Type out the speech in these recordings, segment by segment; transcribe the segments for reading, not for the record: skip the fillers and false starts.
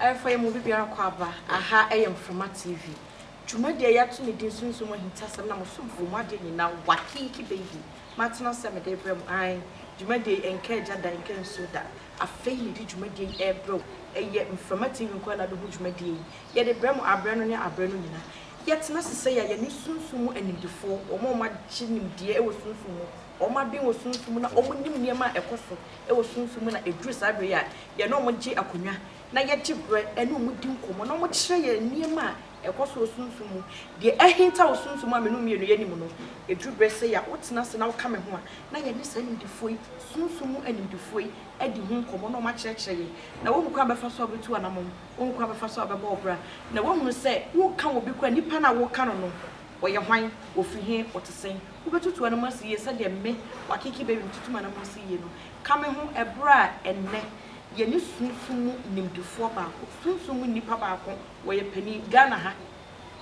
For a movie beyond Quaba, aha, I am from my TV. Jumadi, I actually did soon so when he tells them I'm so for my day now, what kiki baby. Martina Saturday, I, Jumadi, and Kajada and Ken Soda. I failed did Jumadi air broke, and yet from my TV and Quella the Jumadi. Yet the Bremo are Brennan are Brennan. Yet, necessary, I need soon and in the fall, or more my chin, dear, was soon or my being was soon sooner, or when you near my apostle, it was soon sooner a dress I react. You're no more J. Acuna. Na yet bread and no mudim come no much share near ma a cost was soon sumu. The ahinta was soon to mamma no me anymore. A drew breast say, what's nothing now coming home. Now you're listening to foy, soon sumu and in the foy, Eddie home come no much actually. Now one come before so to an among, one come before so a bobra. Now one will say, who come will be when you pan out canon. Or your wine, or free him, or to say, who got to an among years, said them me, or kiki baby to my among you know. Coming home a bra and neck. Yeni sunsumu nimdufo baako sunsumu nipa baako wo ye pani Ghana ha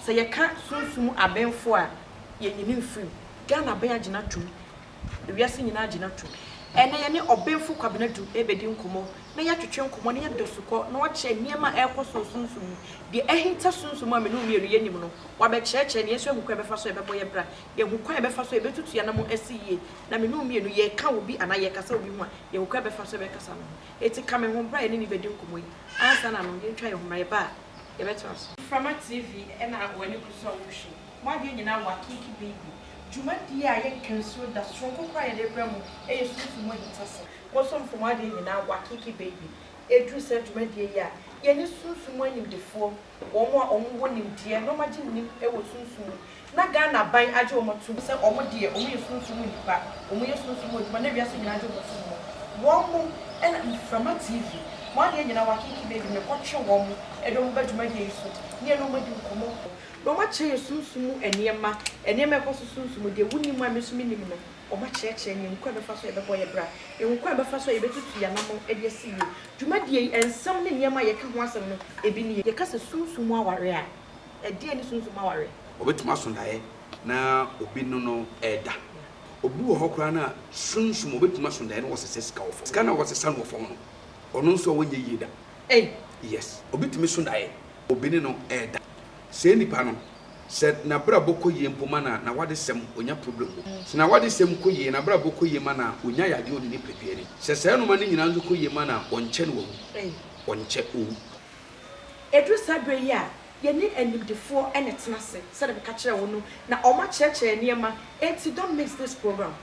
se ye ka sunsumu abenfo a ye nyini mfiri Ghana ben agina twum ewiase nyina agina twum ene ye ne obenfo kwabena du ebedi nkomo na ya twetwe nkomo na ya dosukọ na wache niema ekoso sunsumu de ehinta sunsumu amenu mienu ye nim no wabe cheche ne yeso ehukwa befa so ebebo ye bra ye hukwa befa so ebetutu ya na mo asiye na menu mienu ye ka obi ana ye kasa obi hu a ye hukwa befa so bekasa no eti kame ho bra ye ne bedi nkomo yi ansa na no ye ntwa ye ho mai ba ye betos from TV ena wani kuso wushi mo ade nyina wakiki baby Jumadi a yen cancel da strong kwa ye de bramo e sunsumu mo hitase ko so mfo mo ade nyina wakiki baby edru se Jumadi ya ye ni sunsumu animdefo wo mo a omwo nimdie no magye nim e wo sunsumu na Ghana ban age wo motu se omo de omo ye sunsumu nipa omo ye sunsumu nipa na wiase nyina age wo sunsumu wo mo en from TV mo ade nyina wakiki baby me ko twe wo mo e do mo ba Jumadi so ne no madi nkomo no ma che sunsumu eniema ekoso sunsumu de wuni mu amesumi nim no o ma che nyem kwa befa so ebebo ye bra enkwa befa so ebetutu ya namo ede asiye Dwumadi ensam ne niema ye ka ho asem no ebi ne ye ka se sunsumu aware a ede ni sunsumu aware obetuma sondae na obi no eda obi wo hokra na sunsumu obetuma sondae no wose sika wofo sika na wose san wofo no ono nso wonye yida yes obetumi sondae obi no eda se nipa no se na bra boko ye mpoma na wade sem onya problem se na wade sem ko ye na bra boko ye ma na onya yade oni ne prepiere se no ma ne nyina nzo ko ye ma na onche no wo onche o edru sabre ya ye ni animdefo ene tenase se de ka kire wo no na o ma kire niema enti don't miss this program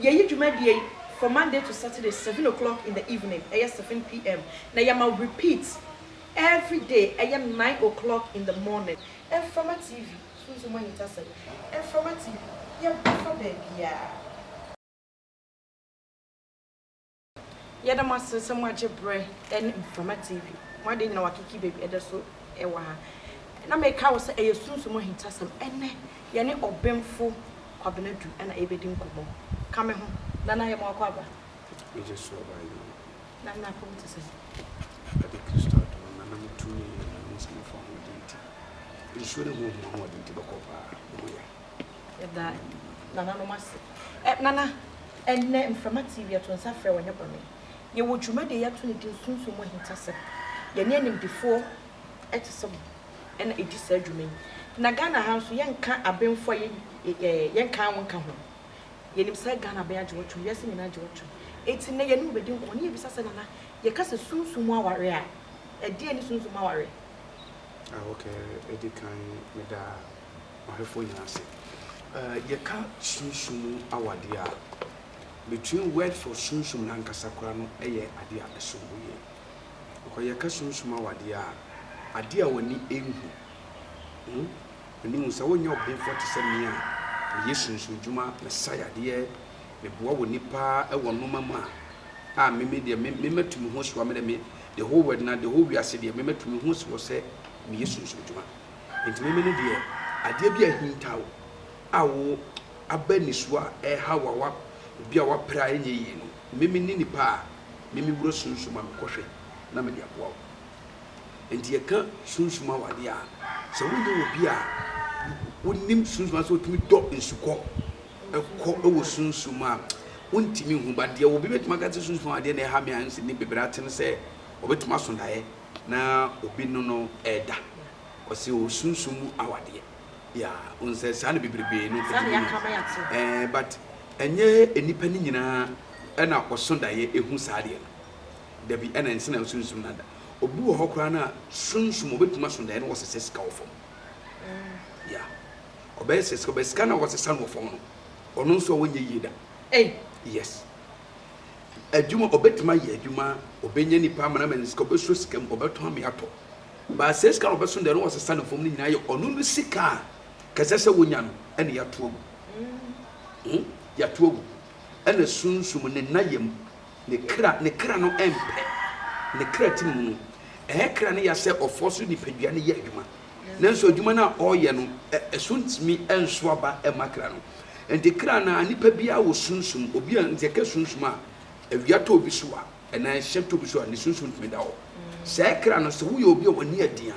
ye yi Dwumadi from Monday to Saturday 7 o'clock in the evening 7 p.m. na ya ma repeat every day I am 9 o'clock in the morning. And from a TV, Susan Manita said, and from a TV, yeah, for baby, yeah. Yada master so much bread and from a TV. Why didn't know I could keep baby at so ewa? And I make house a soon so much hintasam and yani or bimful cabinet and a baby didn't come. Coming home, then I am more cover. You just saw by you. I'm not going to say. I think you start. Nsure mo mo de ti bakopa ya da nana no mase nana enne mframa TV ato nsa frɛ wonye bone ye wo Dwumadi ya to ne din sunsun mo hintase ye ne animdefo etesem ena edi sa dwuma na Ghana ha so ye nka abenfo ye nka wonka ho ye nim sa Ghana ba age wotu yesi nyina age wotu eti ne ye ne obedi nko ne ye bisa se nana ye kase sunsun mo aware a edi ani sunsun mo aware okay edi kan me da ohefo nyina se ye ka sunsumu awade a between word for sunsum na nkasa kora no eye ade a esombo ye ko ye ka sunsum awade a ade a woni enhu ni nsa wonya oben 47 a ye sunsun djuma na sayade me boa woni pa e wono mama a me de me metumi ho so me de me the whole word na the whole we ase de me metumi ho so se me ye sunsun djuma enti me ne de ade bi ahintawo awo abaniso a e hawawa bia wa pra enye yi no memi ni nipa memi wuro sunsuma mekɔhwɛ na me de aboa wo enti yeka sunsuma wade a sɛ wonye obi a wonim sunsuma so tumi dɔ nsukɔ ɛkɔ ɛwɔ sunsuma wontimi hu ba de wo bi betuma ka sunsuma wade na ha me anse ni bebrate ne sɛ obetuma so ndae na obi no eda ɔse o sunsumu awade ya onse sa na bebrebe no but enye enipa ni nyina na ɔsondaye ehu saade dabi ena nsina sunsum nada obi wo hokora na sunsum obetuma sondaye no wɔsese sika wofom ya obese sika na wɔsesa no wofom no ɔno nso wɔnyɛ yida yes adwuma obetuma ye adwuma obenya nipa amana men sika obeso sika obeto am yato ba se sika obesondaye no wɔsesa no fom ni nyina ye ɔno no sika kasese wonya no ene yato ogu yato ogu ene sunsum ne nayem ne kra no empe ne kra timu no kra ne ya se ofoso ni padua ne ye adwuma nanso adwuma na oye no esuntimi enso aba emakra no enti kra na nipa bia wo sunsum obi an te ka sunsum a awiato obi so a ena hyepto obi so a ne sunsum timi da ho se kra no se wo ye obi woni adia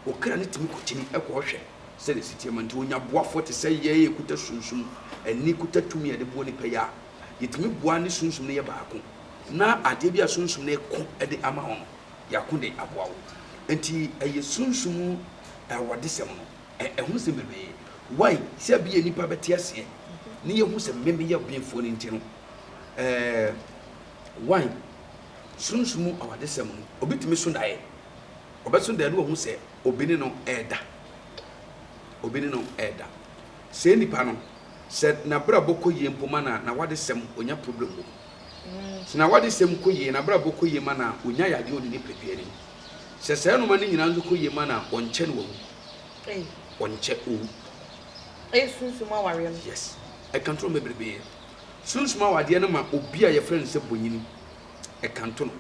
wo kra ne timi kotini hwe se ne sitiema nti wonya boafo te se ye kuta sunsum eni kuta tumi de bo ne paya yitimi boa ne sunsum ne ye baako na ade bia sunsum ne ko de ama ho yakunde aboawo enti eye sunsum wade sem no hu se bebe why se bia nipa bete ase ne ye hu se meme ye benfo ne ntino why sunsum awade sem no obitimi so dae obeso dae no hu se obini no se nipa no se na bra boko ye mpoma na wade sem onya problem wo na wade sem ko ye na bra boko ye mana onya yade oni ne pepiani se se no mani nyina nzo ko ye mana onche no wo onche o sunsum aware no yes control me brebe sunsum awade no ma obi a ye friend se bonyini kanto no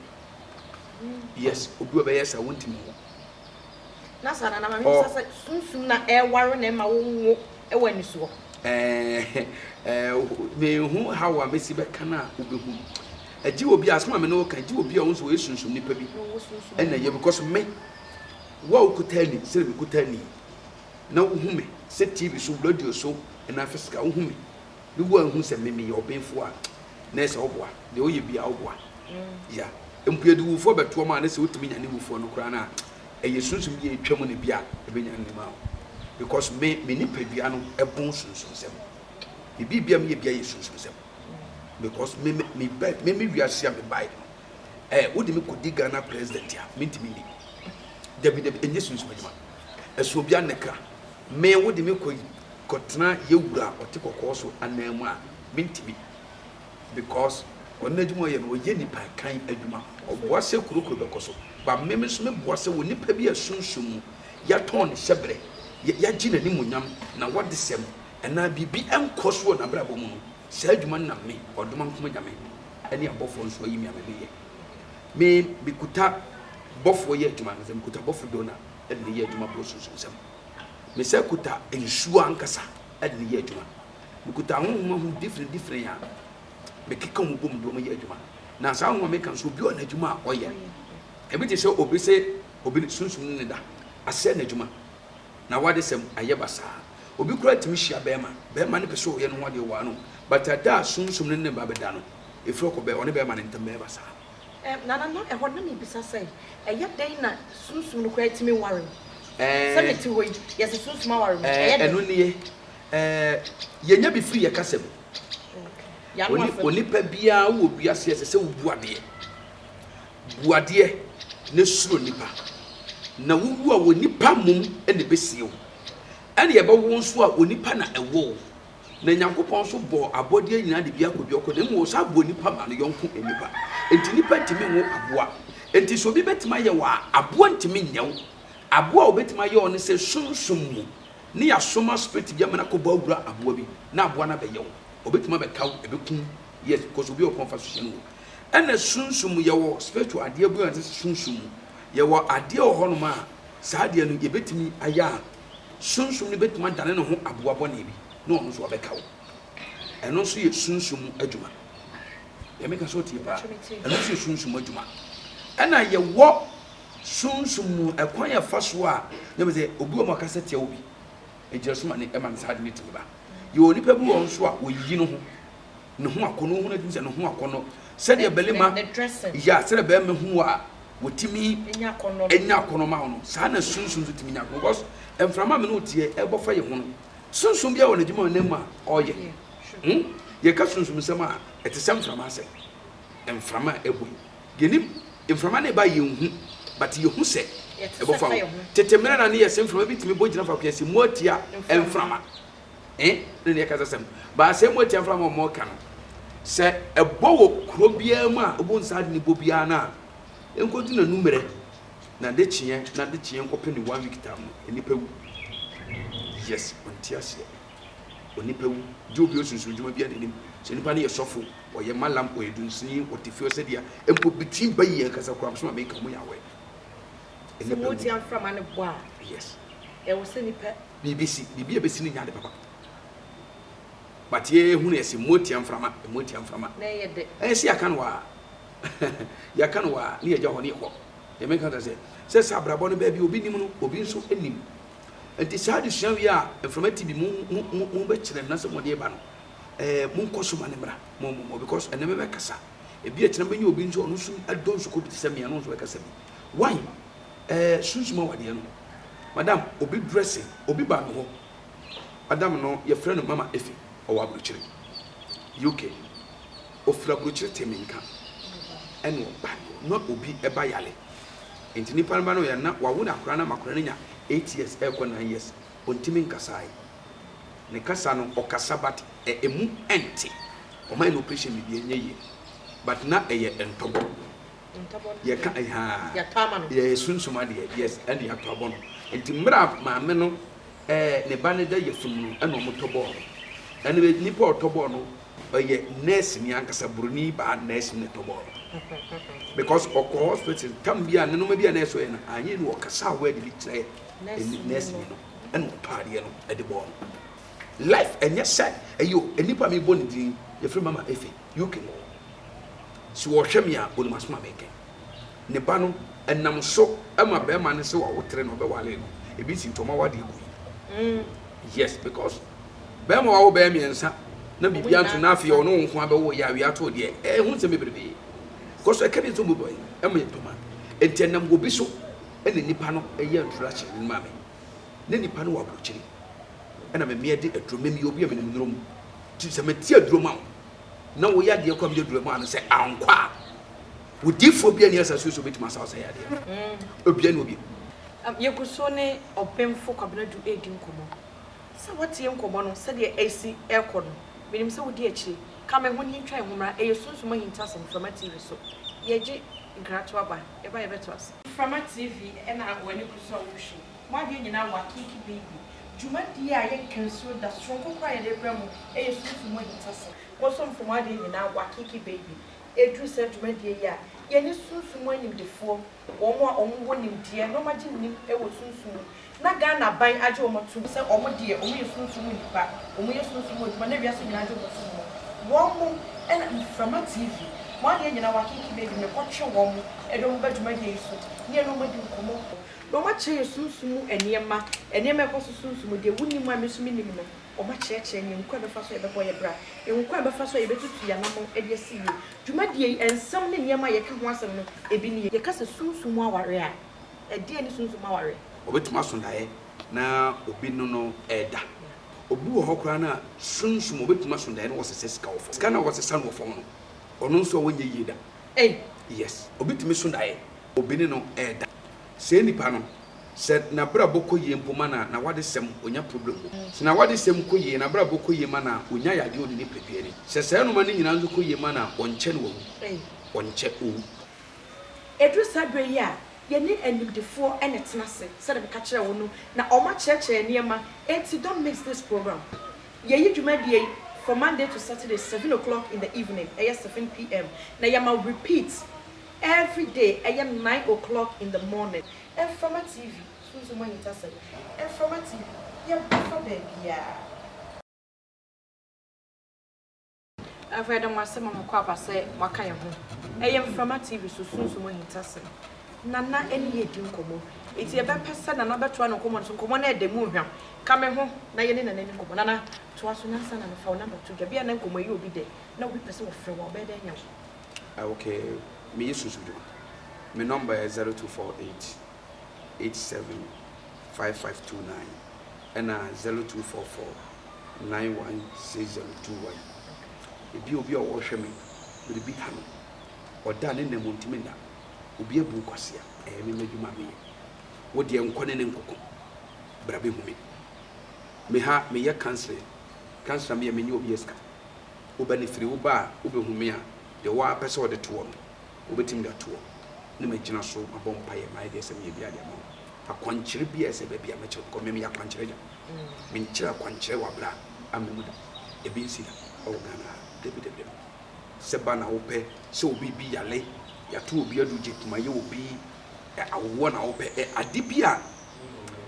yes obi obeye sa wontimi ho na sana na ma mi sasa sunsum na ware na ma wo wani so me hu hawa mesi be kana obehu agi obi asoma me no kan agi obi a wonso we sunsum nipa bi na ye because me wa ukutani se be kutani na hu me se TV so radio so na fisika hu me ni wo hu se me ye obenfo a na se oboa de oye bia oboa ya empuedu wufo beto ma na se otumi nya ne wufo no kra na eye sunsum ye twam ne bia e benya ne ma because me nipa bia no ebon sunsum sem e bibia me bia ye sunsum sem because me wiase am buy wo de me kodi Ghana president ya mentimi ni dabi enye sunsum adwuma eso bia ne kra me wo de me kotena yewura otekoko so anamu a mentimi because onna adwuma ye no ye nipa kan adwuma oboase kurukuru bekoso ba me so me boase wo nipa bia sunsum ya ton hyebre ya gina ni munyam na wade sem na bibi enkoso na brabo mu sa adwuma na me odoma nkoma nyame ene abofo nso yi mi amebe ye me bikuta bofo ye adwuma na sem kuta bofo do na ene ye adwuma bo sunsum sem me sa kuta ensuo ankasa ene ye adwuma bikuta honhom different ya me keka mu bom do mo ye adwuma na sa honhom me kan so bi ona adwuma oye ebi te se obi sunsum ne da ase na adwuma na wade sem ayebasa obi kura timi hia bema ne pese oye no wade wa no but ada sunsum ne ba beda no efro ko be one bema ne ntam basa na ho na me bisa sai eye den na sunsum no kura timi ware se meti hoyi yes sunsum ware me eno ne yenya bi free ye kasem oni pa bia wo bia se wo buade ne suro nipa na wuwu a wonipa mum ene besie wo ene ye ba wo nso a wonipa na ewo na Nyankopon so bo abode nyina de bia kodwoko na mo so abo nipa ma no yonko enipa enti nipa ntimi wo aboa enti so bi betima ye wa aboa ntimi nyew aboa obetima ye one se sunsum mu ne ya soma spirit bia mana ko ba wura aboa bi na aboa na be ye wo obetima be kaw ebekun yes because obi o conversation wo ene sunsum ye wo spiritual ade abu an se sunsum ye wo ade ohonoma a saade no ye betimi aya sunsum ne betima dane ne ho aboa bone bi no ono so obeka wo eno so ye sunsum adwuma ye meka so tie ba eno so ye sunsum adwuma ena ye wo sunsum ekwan ya faso a ne be se obi o makasa tie obi ejirasuma ne ema saade ne tiba ye onipa bi won so a oyi no ho ne ho akono ho na dum se ne ho akono se de belema ya se de be me ho a wotimi enya kono ma no saa na sunsun so timi nya because emframa me no tie e bofa ye ho no sunsun bia wona djuma na mu a oye ye ka sunsun sem a etesem frama ase emframa eboy genim emframa na ba ye hu but ye hu se e bofa tetemena na ne ye sem frama bitimi bogina fa kwese motia emframa ne ka zasem ba se motia emframa mo ka no se ebowo kro bia mu a obo nsa de ne bo bia na enkodu na numere na de chie nkopɛ ne 1 week time enipa wu yes ontiase onipa wu jo bi osunsun djuma bia denim se nipa ne yesofo oye malam oyedunsin otifio se dia empo bitin bayi kasa kwa so ma make mo yawe enipa wu ti amfra ma ne bo a yes e wo se nipa bibi ebesi ne nyade papa but ye hu ne se moti amframa na ye de si akan wa yakan wa ne ye ja ho ne ko ye me kan se sabrabo no ba bi obi nim no obi nso enim enti saa de sua wi a informative bi mu be kire na se mo de ba no mu nkoso ma ne bra mo because eneme be kasa e bi e kire benye obi nso ono so adon so ko bi se me no so be kasa bi why sunzuma wade no madam obi dressing obi ba no ho madam no ye frɛ no mama efi o wa bro kire UK ofra bro kire teminka eno ba no obi e ba yale enti ni pan ba no ya na wa wo na akra na makra nya 8 years e ko 9 years ontimi nkasai ne kasa no okasa bat emu enti o mai no operation bi enye ye but na eye entobo ye ka ya tama no ye sunsuma de yes and ya tobo no enti mra ma me no ne ba ne da ye fum no eno mo tobo ene ni po tobo no ye nurse ni ankasa buruni ba nurse ni tobo because oko hospital tambia ne no ma bia na so ye na anye no okasa wa de bi kire nurse ni no eno paade no e de bo life enye say ayo enipa mi bo ni din ye free mama efe UK si wo hwem ya oni masoma meke ne ba no enam so ama be ma ne se wo wotre no be wale no e bi si ntoma wade ku yes because be ma wo be mi ensa na bibia nto na afia ono nko abe wo ya wi ato de hu se mebrebe because e ka bi so mo boy e ma ntoma enti enam go bi so e ne nipa no e ye introduction ni ma me ne nipa no wa brochiri ena me me de adroma mi obi a me nnurum ti se me ti adroma na wo ya de kwa me adroma no se ankwa wo difo bia ne asa so betima sa ya de obi an obi ye kuso ne opemfo kwabena du edi nkomo se wate nkomo no se de AC aircon minim se wo di akire ka me ho ni ntwan homra e yesunsuma hinta sem from TV so ye gi grato aba e ba ye beto as from TV ena wani kuso wo hwe ma de nyina wa kiki baby juma dia ye kanso da strong kwa ye de bramo e yesunsuma hinta sem wo so from wa de nyina wa kiki baby edu se juma dia ya ye ni sunsuma nim defo wo a wo nim die no ma gi nim e wo sunsumu na Ghana ban age wo to se o mo die o mo ye sunsumu nipa o mo ye sunsumu juma na wiase nyina age wo sunsumu wo mo en from TV mo de nyina wa kiki baby me ko twe wo mo e do mo ba juma dia so ne no mo di nkomo no ma che sunsumu enema ko sunsumu de woni mu amesumi nim no o ma che ne nkwa be fa so e be boy e bra e nkwa be fa so e be tutu ya namo e de si ye juma die ensam ne niema ye ka ho asem no e bi ne ye ka se sunsumu aware a e de ne sunsumu aware obetuma so ndae na obi no eda obi wo hokra na sunsumu obetuma so ndae no wo sese sika wo fo sika na wo sese no fo no ono nso wo nye yida yes obetumi so ndae obi no eda se nipa no se na bra boko ye mpoma na wade sem onya problem se na wade sem ko ye na bra boko ye ma na onya yade oni ne pepiere se no ma ne nyina nzo ko ye ma na onche no wo onche o edu sadwe ya ye ni animdefo ene tenase se de ka kire wo no na o ma kire niema enti don't miss this program ye yi dwuma die from Monday to Saturday 7 o'clock in the evening 7 p.m. na ya ma repeat every day 9 o'clock in the morning and from a TV sunsumu hinta say and from a TV ya befa baby ya afeda mwase mama kwa ba say waka ye ho from a TV so sunsumu hinta say nana eni ye di nkomo eti e be pesa na beto an nkomo so nkomo na e de mu hwam ka me ho na ye ne nana ni nkomo nana to aso nyansa na me fa na beto dwa bia na nkomo yi obi de na obi pesa wo frɛ wo be de nya okay me yesu My number is 0248 875529 and 0244 916021. If you be a washer me, will be hammer or done in the Montimina, will be a bucasia, and you may be mammy. What the unconnen and cocoa, Brabi me. Me ya cancel me a menu of yeska. Ubani free uba, Ubehumia, the war person of the tour, Ubetim that tour. No major so a bompire, my dear, and maybe I don't. A quanchre be as a baby, a mature, come me a quanchre. Mincha quanchre wabla, I'm the mother. A busy, oh, Gana, David. Sebana ope, so be a lay, ya two beard to my you be a one ope, a dipia.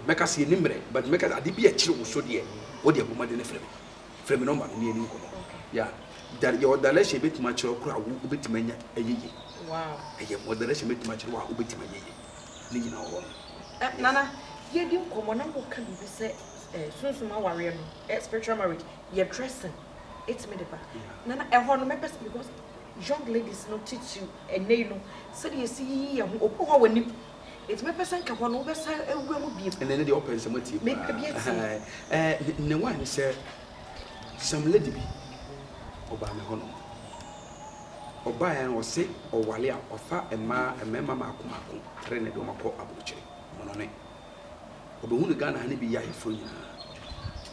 Make us see nimbre, but make us a dipia chill so dear. What the woman in the frame? Frame number near Nico. Yeah, that your dalesha bit much or crowd will bit many a ye. Wow. I have more dalesha bit much or will bit my ye. Nana, you didn't come on and can be said, soon to my warrior, spiritual marriage, you're dressing. It's me the back. Nana, I want to make us because young ladies not teach you a name. So you see, when you it's my person can one over side and will be. And then the open some motive. Make a bit. No one said some lady be Obama Hono. Obayan or say or Walia or far and ma and Mamma Makumako, Renedomako Abuche, Monone. Obahuna Ghana honey be Yai Funya.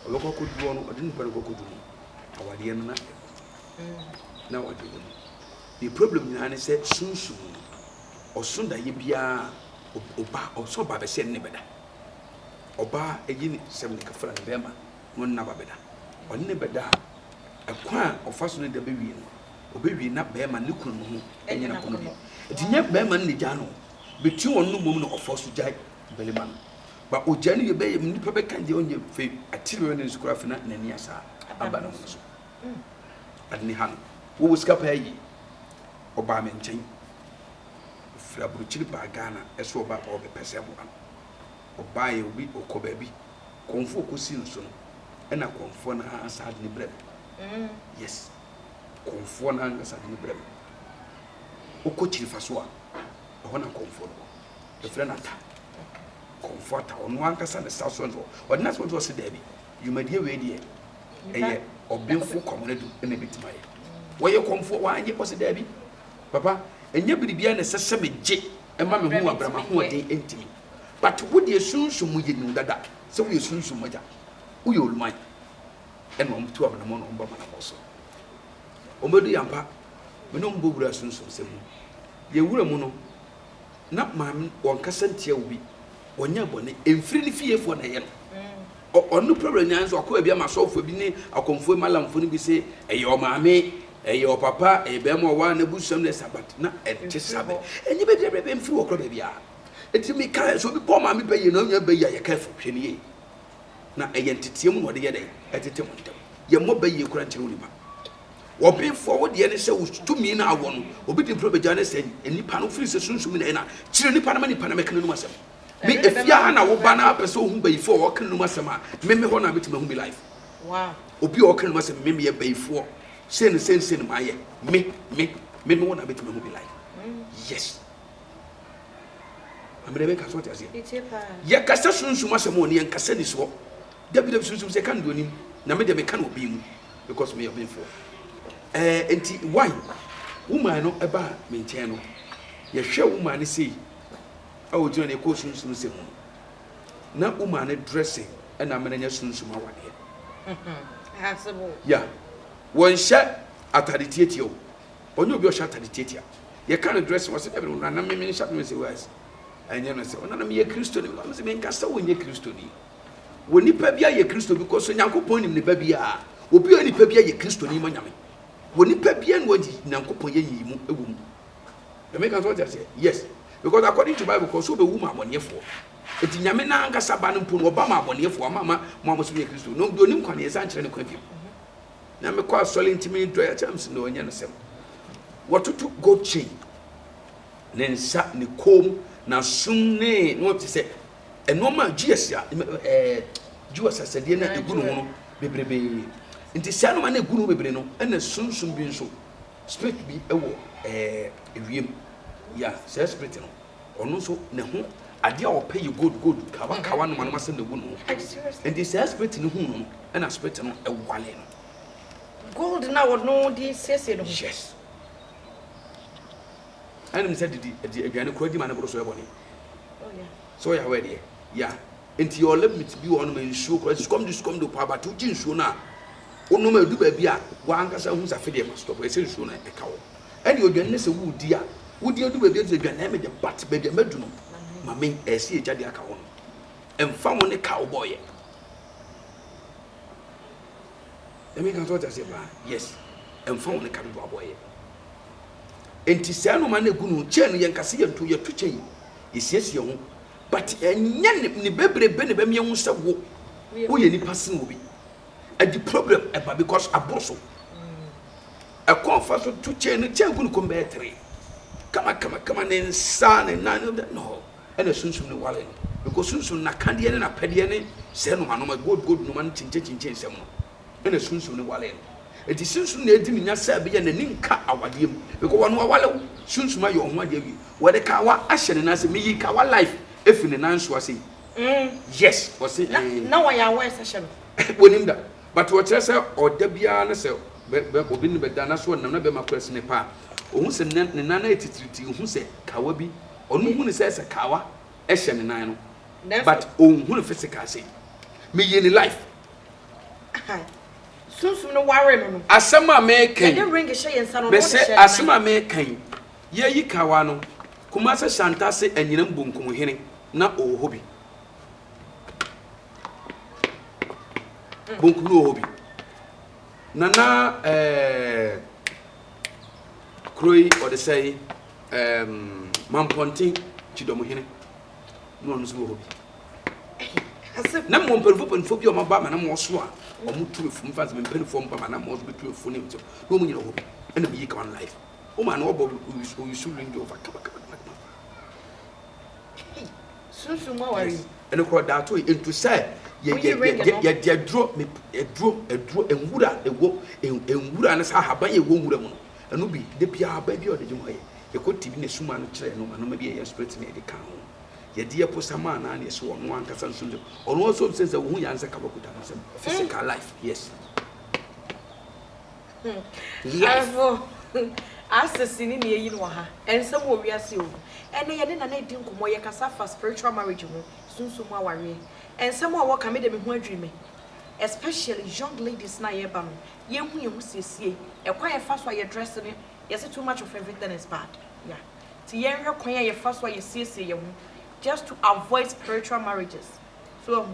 A local could do or didn't put a could do. Our dear now what do you the problem in said soon or soon that you be a Oba or so Baba said Nebeda. Oba a unit 70 Kafra and Bema, one Nababeda. Or Nebeda, a quan of fastening the baby, or baby not Bema Nukun, and Yanaponi. It's not Bema Nijano, but you are no woman of force to Jack Belliman. But Ojani Bay, Nipabe candy on your feet, a children is graphing at Neniasa, Abanos. At Nihan, who was Capayi, Obama and Chain. Frabuchili Bagana, a so about all the Pessabuan. Or buy a week or cobaby, Confu Cosinson, and a confona as had the bread. Yes, confona as had the bread. Okochi Fasua, a honor comfort, the friend at comfort on one casa the South Central, or not what was a Debbie. You may hear radio, or being full community in a bit my. Where you come for why you was a Debbie? Papa. And you be behind a sesame j and mamma who are Brahma who are intimate. But would you soon so much know that? So we soon so much. Who you'll mind? And 1 2 of the morning on Bama also. Omedi Yampa, we don't go with soon so simple. You will mono. Not mammy or Cassantia will be when you're bonnet and freely fear for a year. Or no problem answer or could be myself for being a conform my lamp for me say, a your mammy. Your papa, a bemo one, a busham, but not at just Sabbath. And you better be through a crop. It's me, so be poor mammy, but you know you're very careful. Now, a yentium or the other at the time. Your mobile you crunch only. Or pay forward the NSA to me now one, or between Prophet Janus and any panel freezes soon to me, and children Panamani Panamacan myself. Me if Yana will ban up a soul who before or can no masama, maybe one of it to my life. Wow. Obi or can must maybe a bay for. Send my me want a bit of my life. Yes. I'm Rebecca. What is it? Ya Cassasun Sumasamoni and Cassanis walk. David Susan can't do him. Nameda mechanical being because we have been for. And why? Woman no about maintain. Ya share woman see. I will join a question soon. Now, woman dressing and I'm in a soon summa one here. Yeah. One shot at the theatre, or no be shot at the theatre. You can't dress was everyone, and I mean, shot me was. And you know, say, when I'm a Christian, I was a man castle when you're Christian. When you pay a Christian because when you're going in the baby, will be any pay a Christian in Miami. When you pay and what Nanko Poye, a woman. The make us what I say, yes, because according to Bible, because so the woman 1 year for. It's Yamina Casaban Pun Obama 1 year for Mamma, Mamma to be a Christian. No, don't you come here, Sancho and Quavi. Now, me quite solid to me, dry attempts no one yansem. What to go chain? Then sat in the comb, now soon, what to say, a normal Gia, Jews as a dinner, a good one, baby. In the San Man, a good baby, and a soon being so. Spirit be a war, a ream. Yeah, says Britain. ɔno so ne ho ade a ɔpɛ yɛ gold kawa no manoma sɛ ne gu no and this spirit ne hu no ɛna spirit no ɛwale no gold na wono di sese no yes ɛnim sɛ didi aduane kora di ma ne boro so ɛbɔne oh yeah so ya wɛ deɛ ya enti your limit bi wɔ no ma nsuo kora discom do pa ba to gye nsuo na wonom adu ba bi a wankasa hu sa fede ma stop ɛsɛ nsuo na ɛka wo ɛne aduane ne sɛ wudi a wodi adu ba bi ɛsɛ aduane me de bat ba bi madu no ma men ɛsɛ agya de aka wo no ɛmfa wo ne ka wo boye ɛmi kan so ta sɛ ba yes ɛmfa wo ne ka do boye enti sɛ no ma na gu no kyɛ no yɛnkase yɛnto yɛto kyɛn yɛsiesie ho but ɛnyɛ ne bebrebe ne bɛm yɛhu sɛ wo woyɛ nipa sen wo bi the problem eba because aboso ɛkɔ fa so to kyɛn no kyɛn gu no kɔ mbɛ 3 kama ne nsa ne nan no ɛna sunsun ne wale no because sunsun na kandeɛ ne na pɛdeɛ ne sɛ no manoma gold no man kyinkyin sɛm no ɛna sunsun ne wale no eti sunsun na edi nya sɛ be yɛ na ninka awadeɛ mu because wɔn wale sunsun ayɛ ɔho adeɛ wi wɔde ka wa ahyɛ ne nan sɛ meyi ka wa life efi ne nan so ase yes wɔse na wɔyɛ aware session wonim da but wɔkyerɛ sɛ ɔda biara ne sɛ obi ne bɛda na so nam na bɛma kɔrɛs ne pa ohun sɛ ne nan na etitiriti ohun sɛ kawa bi ɔno hu ne sɛ kawa ɛhyɛ ne nan no but ohun ne physical say me ye ne life sunsun no ware no asɛm a me kan de ring hyɛ yɛn nsa no no sɛ asɛm a me kan ye yi kawa no kuma sɛ shanta se anyinam bonkum hene na ɔwɔ bi bonkum no ɔwɔ bi nana kroi or the say mampontin chidomo hene no no so ɔwɔ bi na mo mperfo bi o maba ma na mo so a o mo tu efum fa me mperfo mba ma na mo so betu efu ne mto no mo nyina ɔwɔ bi ɛna bi ka one life o ma na ɔbɔ o yusu ring over kaba sunsun mo wari ɛna kɔ da to into say ye dro enwura ewo enwura na sa haban ye wo nwura mu no ɛno bi de bia aba bi o de jom aye ye ko tibi ne suma no kyerɛ no ma no ma bi ye spirit na de kan ho ye de po sama na na so ono ankasa nso ono also say wo hu yanse kabakuta no sem physical life yes life asesi ni ne yi no ha ensem wo wiase o ene ye de na na di nkomo ye kasa fa spiritual marriage ho sunsun mu aware ensem a wo ka me de me ho adwime especially young ladies na ye ba no ye hu siesie e kwa ye fa so ye dress ne ye say too much of everything is bad yeah ti ye hwe kwa ye fa so ye siesie ye hu just to avoid spiritual marriages so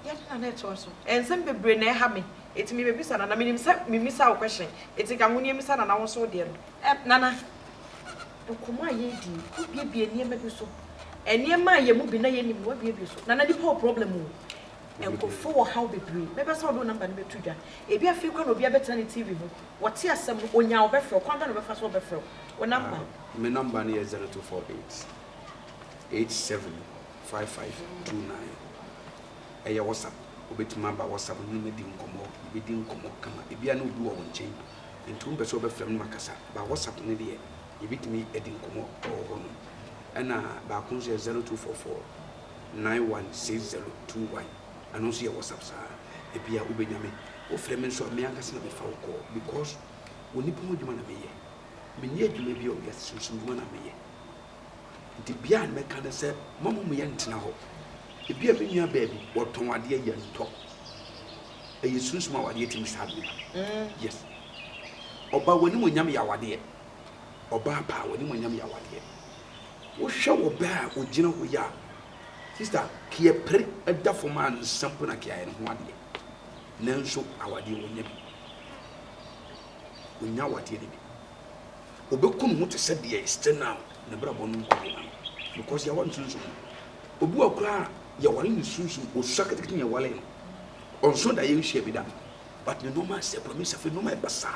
ye de na to so ensem bebre na ha me eti me bebisa na me misa o question eti ka huni misa na wo so de no nana nkomo aye di ku bie niema bi so eniema aye mu bi na ye ni wo bie so nana di problem o enkofo wo how bebre me be so do number ne betu dwa ebi afi kwa na obi abeta ne tv ho wote asem onya wo be frɛ kwanda no be fa so be frɛ wo number me number ne 0248 875529 eya WhatsApp obetuma ba WhatsApp no me di nkomo be di nkomo kama ebia na obi wo nchen ntum be so be frɛ no makasa ba WhatsApp ne de ebitumi edi nkomo ho no ɛna ba kun 0244 916021 and also your WhatsApp sa ebia obenyame o frɛ me so me ankasa na me fa wo because oni pomo dwuma na meye me nye dwuma bi o yes sunsun dwuma na meye nti bia na me ka sɛ mama mo ye ntena ho ebia me nua baabi wɔtɔn ade ye ntɔ eye sunsun awade timi sabe yes oba woni mo nyam ya wade oba pa woni mo nyam ya wade wo hwɛ wo ba o gina ho ya sister kiye pre eda for man sample na kiye no ho ade nanso awade wonya bi wonya wade bi obekum ho to se de still now na bra bonu ko because ya want sunsun obi akura ya wale ni sunsun o sakati ya wale no onso da ye hye bi da but the normal say promise of normal basa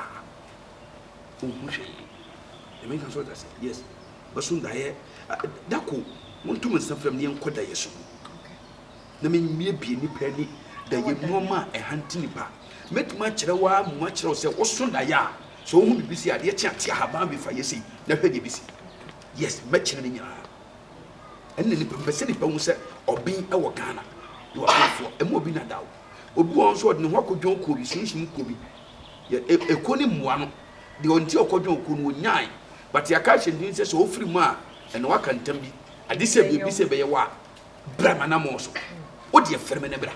o hu hye e me kan so that yes basun da ye dako montum nsafram ne enkoda yeso na me mie bie nipa ni da ye noma e hanti nipa metuma kyerɛ wa mu kyerɛ sɛ woso da ya so hu bibisi ade kyea te haba bi fa yesi na hwɛ de bisi yes me kyerɛ ne nyina ɛnna nipa mpɛsɛ nipa hu sɛ ɔbɛn ɛwɔ Ghana yɛ ɔbɛnfoɔ ɛmu obi na dawo obi wɔn nso ɔde ne ho akɔdwɔn kɔ bi sunsun kɔ bi yɛ eko ne mmoa no deɛ ɔnti ɔkɔdwɔn kɔ no onyae but yɛaka hyɛ ndin sɛ sɛ ofiri mu a ɛna waka ntam bi ade sɛ biribi sɛ bɛyɛ wɔ a brama na mo so wode yɛfrɛ ne bra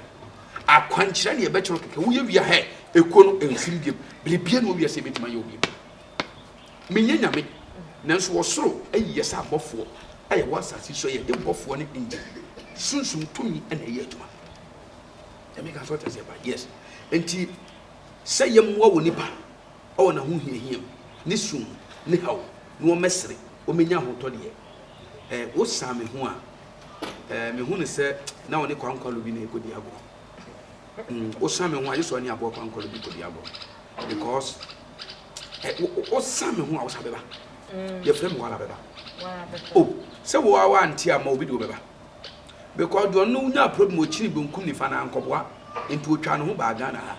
akwankyerɛ ne yɛbɛkyerɛ kɛkɛ woyɛ wia hɛ eko no ɛnsim biam biribia na wowie sɛ bɛtuma yɛ obi menyɛ nyame nanso wɔsoro ayi yɛ sɛ abɔfoɔ ayɛ wɔ asase so yɛ de bɔfoɔ ne ngye sunsum tumi ɛna ɛyɛ adwuma ɛmeka so ɔtɛ sɛ ba yes enti sɛ yɛmmoa wɔ nipa ɔwɔ na ho hiahiam ne sum ne haw ne wɔmɛsere wɔmɛnya ahotɔ deɛ wo saa me ho a me hu ne sɛ na wɔne kwankwalo bi na ɛkɔdi agorɔ wo saa me ho a yɛ sɛ ɔne aboɔ kwankwalo bi kɔdi agorɔ because wo saa me ho a wo saa bɛba yɛfrɛ me wala bɛba oh sɛ wo awa anti a ma obi de wo bɛba because do no nya problem o chini benkum ni fa na ankɔboa nti otwa no ho ba Ghana ha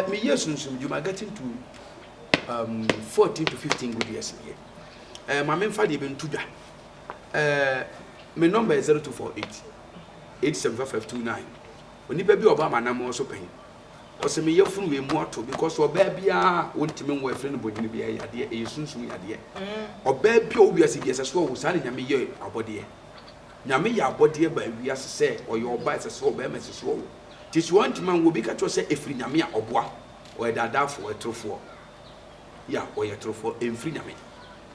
me yesunsum djuma getting to 14 to 15 good years here ma me fa de bentu dwa me number is 0248 87559 onipa bi oba manam so pen o se me yefunu we mu ato because oba bia wontime nwo efre no bodini bia yade yesunsum yade oba bia obi asidi so wo sa nyame ye abode nyame ya abode ba wi asese oyo oba asese oba ma asese wo tisi wantima wo bi ka cho se efri nyame a oboa o edadafo etrofo ya o yetrofo enfri nyame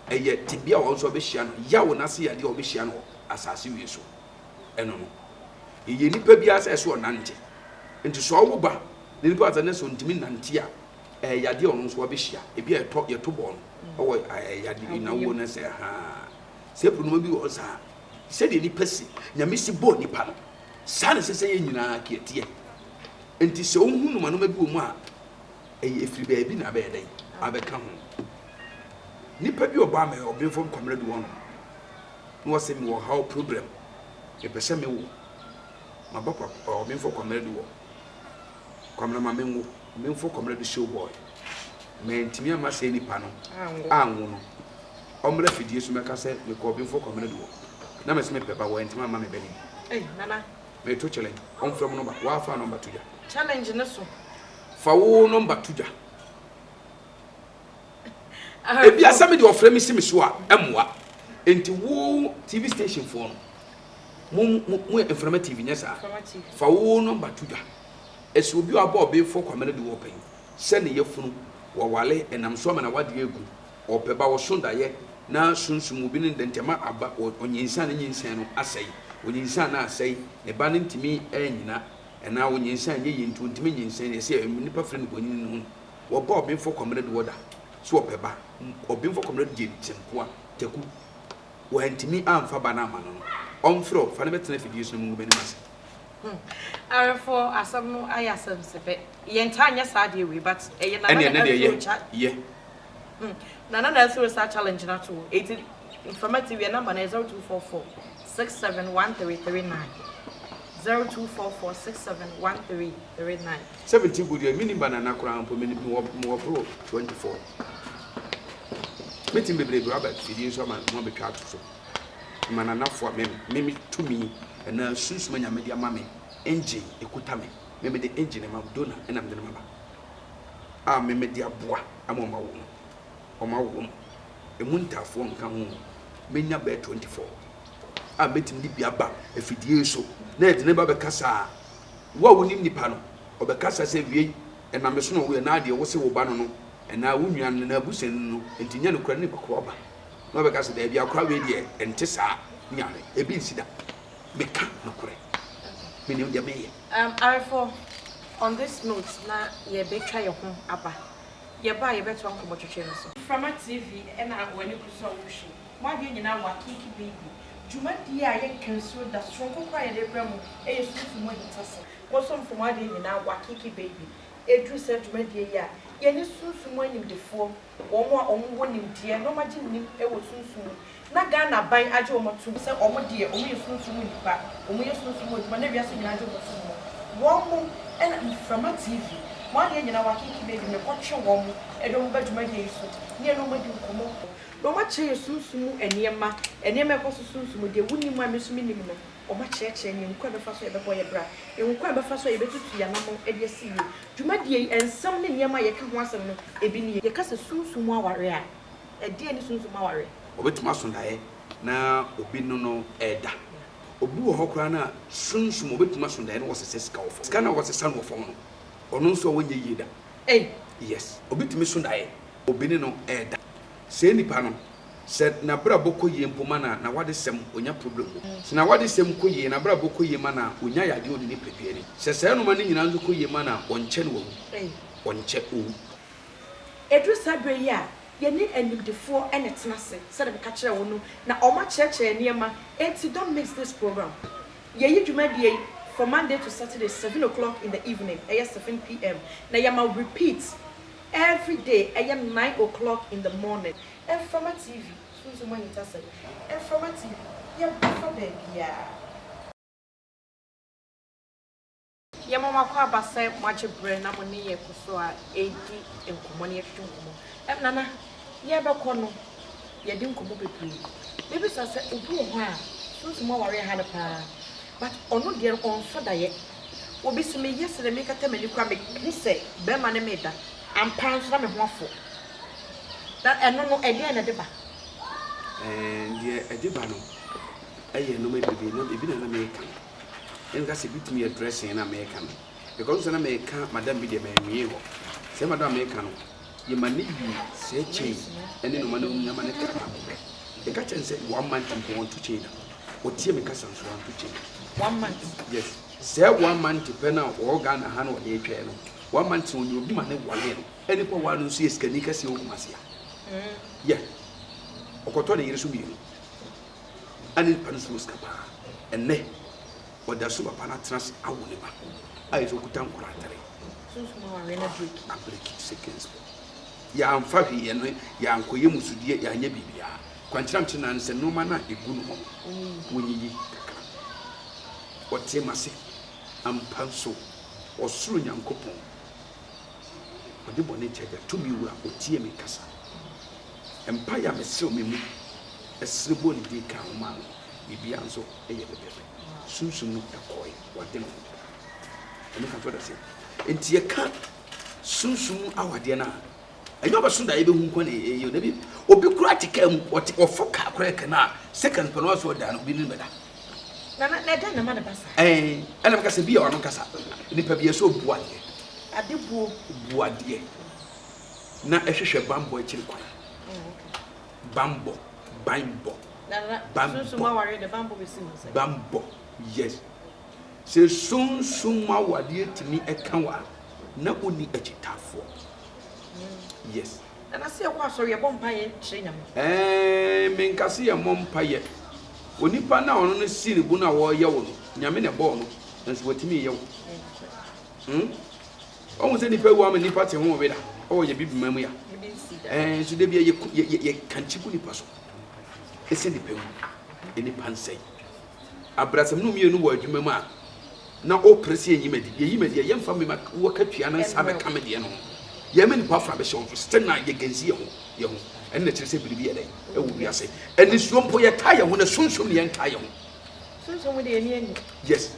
eye tibia wo so be hia no ya wo nase yade o be hia no asase wi so eno no ye nipa bia asese o nante nti so wo ba ne nipa atane so ntimi nante a yade ono so be hia e bia yeto bo no o yade na wo na se ha se pruno bi wo sa se de nipa si nyame si bo nipa no sa ne se ye nyina kietie enti se ohunu ma no ma bi wo mu a efiri baabi na be den abeka ho nipa bi oba ma obinfo komre do won no wase mi wo how problem e pese me wo ma bapa obinfo komre do wo komre ma menwo menfo komre do show boy me ntimi ama se nipa no anwo no omre fidie so meka se me ko obinfo komre do wo na me se me peba wo ntimi ama me beni nana me to challenge on from number wa fa number 2 ja challenge ne so fa wo number 2 ja ebi asame de ofre me si me so a emwa enti wo TV station for no mo informative nya sa fa wo number 2 ja esi obi abo obefo kwamene de wo pen se ne yefunu wo wale enam so ma na wade egu opeba wo sonda ye na sunsumu bi ne dentema aba onyinsa ne nyinsa no asai onyinsa na asai ne ba ne ntimi anyina ena onyinsa nye yintu ntimi nyinsa ne se nipa fre ne bonyin no wo ba obefo kwamene de woda so opeba obefo kwamene de tempoa teku wo ntimi amfa bana ama no onfro fa ne betena fidie so mu beni mase arefo asam no ayasam sebe yenta anya saade we but eye na na ye na through research challenge na to 80 informative number na 0244 671339 0244671339 70 good year mini banana kura ampo mini mo pro 24 meeting bebre Robert fidie so ma no betwa ato so manana fo me tumi na susuma nya media mame engine ekuta me de engine ma dona na me de maba me media boa amoma wo o ma wo emuntafo nka ho menya be 24 meeting di bia ba afidie so na de ne ba be kasa wa wonim nipa no obekasa se wie na me so no we na ade wo se wo ba no na wo nua no na abusen no entinya no kura ne bakọ ba na obekasa da bia kura we de ente saa nyame ebi nsida beka no kure me ne de me arefo on this note na ye betwa ye ho aba ye ba ye beto anko botwetwe no so from TV na wani kuso wushi ma de nyina wa kiki baby juma dia ye kanso da strong kwa ye de bramo e yesu mo hitase wo so mfo ma de nyina wa kiki baby edu se juma dia ya ye ni sunsu mo anim defo wo mo wo nim die no ma gye nim e wo sunsu na Ghana ban aje o motu se o mo de o mo ye sunsu mo nipa o mo ye sunsu mo juma na wiase nyina aje o motu mo wo mo and from TV Mo ade nyina wa kiki baby me kwotwe wo mo e do mo baduma de so ne no mo di nkomo no ma che sunsumu enema ko sunsumu de wuni mu amesumi nim no o ma che ne nkwa be fa so e be boye bra e nkwa be fa so e be tutu ya namo e de si ye dwuma de ensam ne niema ye ka ho asem no e bi ne ye ka se sunsumu aware a e de ne sunsumu aware obetuma so ndae na obi no eda obi wo hokra na sunsumu obetuma so ndae no wo sese sika wo fo sika na wo sese no wo fo no ono nso wonye yida yes obetumi so ndae obi ne no eda se nipa no se na bra boko ye mpoma na wade sem onya problem se na wade sem ko ye na bra boko ye ma na onya yade oni ne pepiere se no ma ne nyina nzo ko ye ma na onche no wo onche o edu sabre yi a ye ni animdefo ene tenase se de ka kire wo no na o ma kire niema enti don't miss this program ye yi dwuma de from Monday to Saturday 7 o'clock in the evening 7 p.m. na ya ma repeat every day 9 o'clock in the morning. And from a TV, so money said, and from a TV, for baby, Mama Quaba said, much a brain, I'm on near Kusoa, 80 and Comonia Tunkumo. And Nana, Yabacono, Yadinko Bobby. Maybe I said, oh, so more worry had a pa. But on no dear on for diet. Will be some yesterday make a time and you can make me say, Berman made that. And pounds from a waffle. That I don't know again at the back. And yeah, a dibano. I know maybe not even an American. And that's a bit me addressing an American. Because an American, Madame Bidia may me. Say, Madame American, you may need you, say change, and then one of them. The captain said 1 month and want to change. What Timmy Cousins want to change? 1 month. Yes. Say 1 month to pen out organ and hand or a channel. 1 month when you be my name 1 year. Any poor one who sees Canica see Omasia. Yeah. Okotone Yesubi. And in Pansus Capa. And ne. What the super panatras I will never. I took down quarterly. I break seconds. Ya am fahi and ya am koyemusu die ya nya bibia. Kwantiram tena nse no mana egunu ho. Wonyi kaka. Otie mase ampanso osuru nyankopon. Ode bone cheja to mi wura otie me kasa. Empire me se o me mu. Esrebo ni di ka o ma no. Bibia nso eye bebe. Sunsun no ekoi wade no. Eno ka to da se. Enti ye ka sunsun awade na. Enyo ba sunda ebe hu nkwa na eyo na bi obi kura tika mu ofoka kura kana second pen was da no bi ni meda na da na ma da basa ana maka se bi ya ono kasa ni pa bi so buade ade buade na ehwehwe bambo akiri kwa bambo na sunsun aware de bambo be sin say bambo yes se sunsun awade timi ekanwa na oni agitafo yes. And I see a sorry a bompire train. Minkasi a mompaye. When you pan on the city, Buna or Yawn, Yamina Bon, and what me yo. Almost any per woman in party home with her, or your big memory. And should there be a canchipuni person? It's in the pen, in the pan say. I brought some new word, you mamma. Now, all pressing you made a young family work at piano and have a comedian. Yemen Pafra be shown to stand now against you, and the Chelsea will be a day. It will be a say. And this one boy a tire when a soon the entire. Soon with the end. Yes.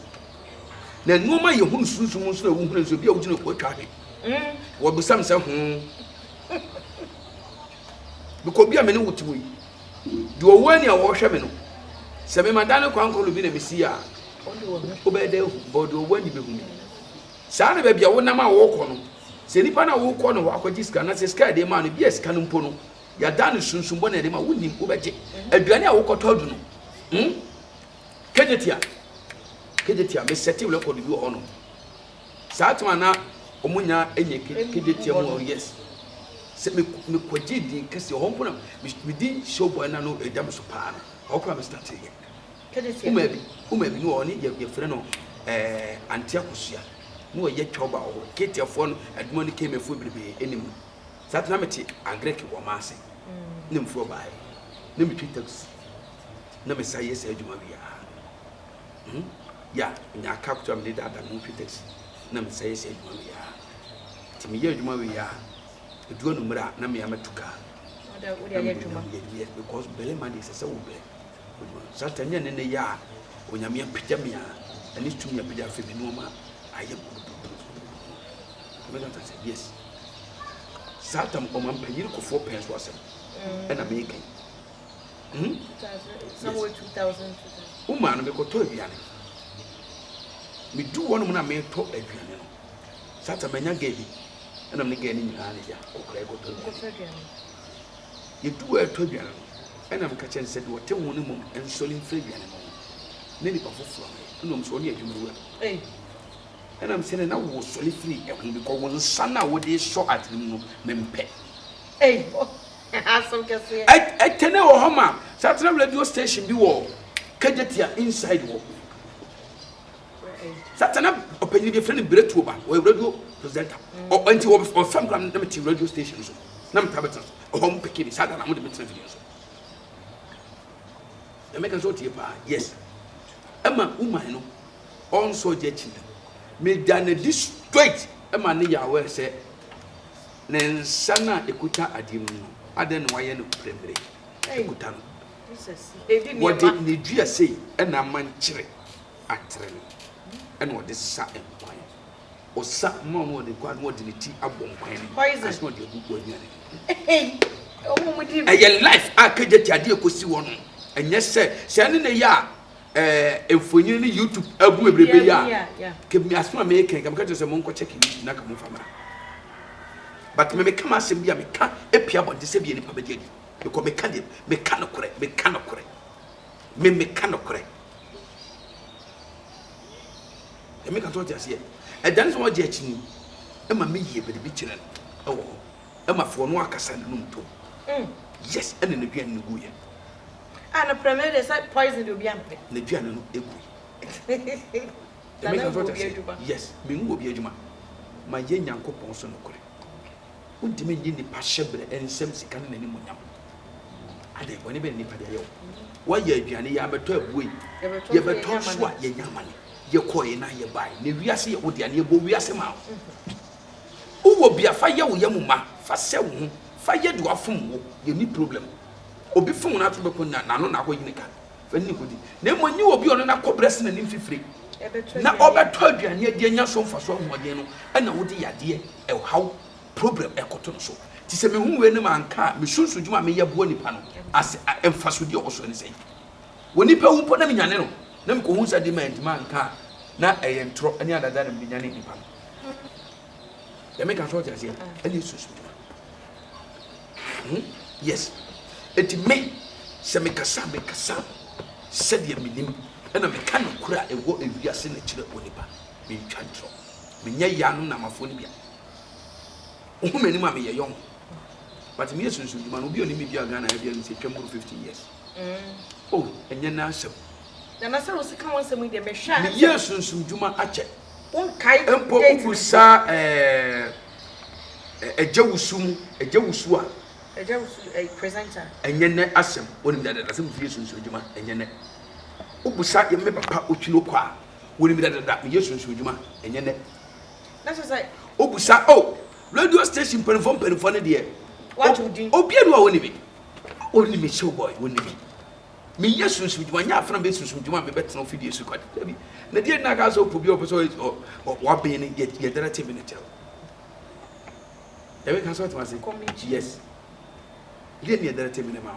Then no my own soon will be able to work at it. What be some say, because be a minute to we. Do a 1 year wash a minute. Semi Madame Conquer will be a Messia. Obey the body when you be me. Sana baby, I won't now walk on. Se nipa na wo kɔ no akɔgiska na se sky de ma no bi esika no mpo no ya da no sunsun bɔ na de ma wonim wo bɛgye aduane a wo kɔtɔ adu no kejetia me settle record bi wɔ no saa tuma na omunya enye kejetia mo yes se me kɔgye di kese ho mpo na me di show boy na no edam so pa no ɔkɔ me start ye kejetia umabi no oni ye frɛ no antia kusua no ye choba o ketiafo no admo ni keme fo bibe enim satna meti agrek wo maase nim fo bae na mi taxi na me say yes adwuma bia ya nya capture me da mu taxi na me say yes adwuma bia ti me ye adwuma we ya eduo no mra na me amatuka because bele man is say wo be satan nya ne ya onyame apija me a ani tum ya apija fe bi no ma aye me don't say yes satan o man panyiri ko 4 pence wasem e na me kan somewhere 2000 uma no me ko to aduane me du wono na me to aduane no satan manya gabi e na me ga ni nyina ne ja okra ko to aduane ye du e to aduane no e na me ka chen said wote wonu mum ensolin fra aduane no ne ni pafoforo no no so ne adwuma wa and I'm saying now was solely free because one son now would so at him mempe. Hey, some can say I tell you, Homa, Saturday radio station be war, Kajetia inside war. Saturday open your friend Bretuba or radio presenter or anti or some radio stations. Nam Tabatas or home picking Saturday. I'm going to be videos. The make us yes. Emma Umano also jetting. Me dane this straight e ma ne yawe se ne nsana ekuta adim no ade no waye no premre ekuta no what did ne dua sei e na mankyere atre no e no de sa empire o sa ma no de kwa no de ne ti abon kwan ni as no de gugu aduane o mo di e life akagye ti ade ekosi wo no enye se ne ya efonyi ni YouTube abu ebrebe ya ke mi asoma me ken kam ka tse mo nko check YouTube na ka mo famara but me kama asem bia me ka epia bonde se bia ni pa bedi because me ka no kore me ka no kore e me ka to ti ase e dan so je achini e ma me yie bedi bi kire no e ma fo no akasa no mto yes ene ne bia ni guye and a premier they said poison will be ampe. Ne duane no egu. Yes, me ngo bi adwuma. Ma ye nyankopon so no kore. Untime nyi ni pa hyebre ensem sika na ni munyam. Ade woni be ni pa de yew. Wa ye aduane ya beto abuoi. Ye beto so a ye nyamane. Ye koye na ye bai. Ne wiase ye odiane ye bo wiase ma. Uwo bia fa ye wo yamuma, fa se wo, fa ye do afom wo, ye ni problem. Obi fun na to be ko na no na ko yinika fa ni ko di na mo nyi obi ono na kobrese na nim fifire na obeto aduane ade anya so mfa so hoden no na wo di yade e haw problem e koto no so ti se me hu we ne manka me sunsu djuma me ye bo nipa no as emfa so di oso ni sei woni pa hu po na me nyane no na me ko hu sa di manka na eye ntro ani adada na me nyane nipa no ya me ka so ti ase ani sunsu yes eti me se me kasa se de minim na me ka no kura ewo ewiase na kire onipa me ntwantro me nya ya no na mafo ni bia ohu mani ma me ye yon but me yesunsu djuma no bi oni me bia Ghana ya bia ni se twamuru 15 years oh enye na asem na se wo sika won se mu de me hwa me yesunsu djuma ache won kai empo kusa ejawusu a presenter enye ne asem woni mi dada asem fi yesunsu djuma enye ne ubusa ye me papa otwino kwa woni mi dada me yesunsu djuma enye ne na so say ubusa radio station perform ne de what you do obi anu a woni me show boy woni me yesunsu djuma nya afna be yesunsu djuma me betena ofidi yesu kwa bi na de na ka so obi opo so wa ben ne ye dara te me ne tell ewe kan so to say yes ile ne dara te me ne ma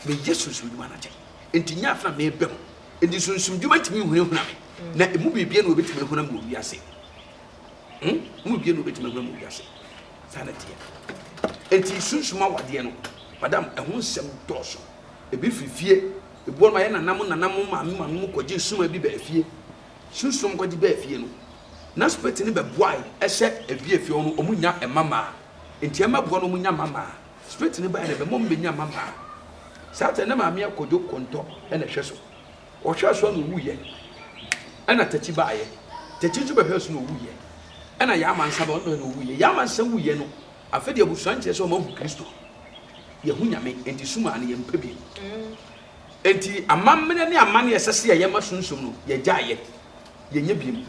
me yesunsu djuma na che enti nya afna me bem enti sunsu djuma ntimi hunehuna me na emu bibia na obetimi huna me obi ase mu bia no betimi huna me obi ase sanati enti sunsu ma wade no madam ehun sem doso ebi fifie ebuo ma ye nanam ma mu koje suma bi ba afie sunsu ko di ba afie no na spet ni be boy ehye ebi afie no omunya emama enti emabuo no omunya mama spet ni ba ye be mom be nya mama sata na ma me akojo konto e na hweso o hweso no wuye ana tachi ba ye tachi ju ba hweso no wuye ana ya mansa ba no wuye ya mansa wuye no afede abusuan kire so ma hu Kristo ye hu nyame enti suma ne ye mpabi enti amamene ne amane ye sese ye masunsun no ye gyaye ye nya biem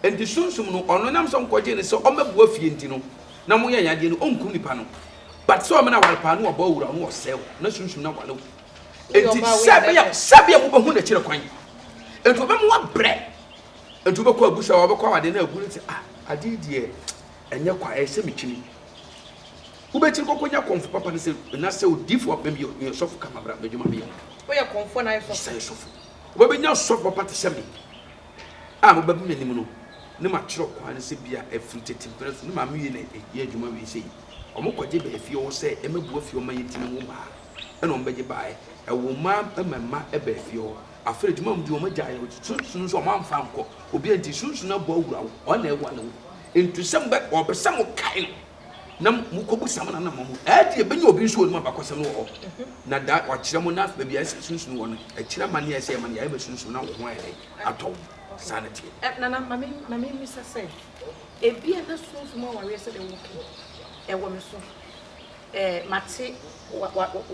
and the sunsum no ono nam so nkoje ne so omebua fie nti no na mo ye yade no onku nipa no but so me na wal pa no oba wura no osel na sunsum na wale enti sabe ya mo ba hu na kire kwan enti oba mo wabre enti oba ko abusa oba ko wade na abu nti ade die enye kwa ese mitwini ubeti kokonya konfo papa ne se na se odifo pam ye sofu kamabra bejuma me wo ye konfo na ye sofu oba benya sofu papa te se me mo ba bi menim no ne ma kire kwa ne se bia afruite temperate ne ma me ye na ye adwuma we sei omo kwaje ba afie wo se emebu afie o ma yetini wo ma ena on beje bae ewo ma emema e ba afie o afere dwuma mu di o ma jaye sunsun so ma mfa nko obi anti sunsun na bo awura wo o na ewa ne wo entu sem ba obesam kai no na mukobu sam na mamu ade benya obi nso onuma bakosam no wo na da wa kire mu na afa bia sunsun wo no a kire mane ya se mane ya ba sunsun na wo ho ayɛ atɔ sanity nana mami misa say ebi na sunsun mo ware se de wo e wo me so mate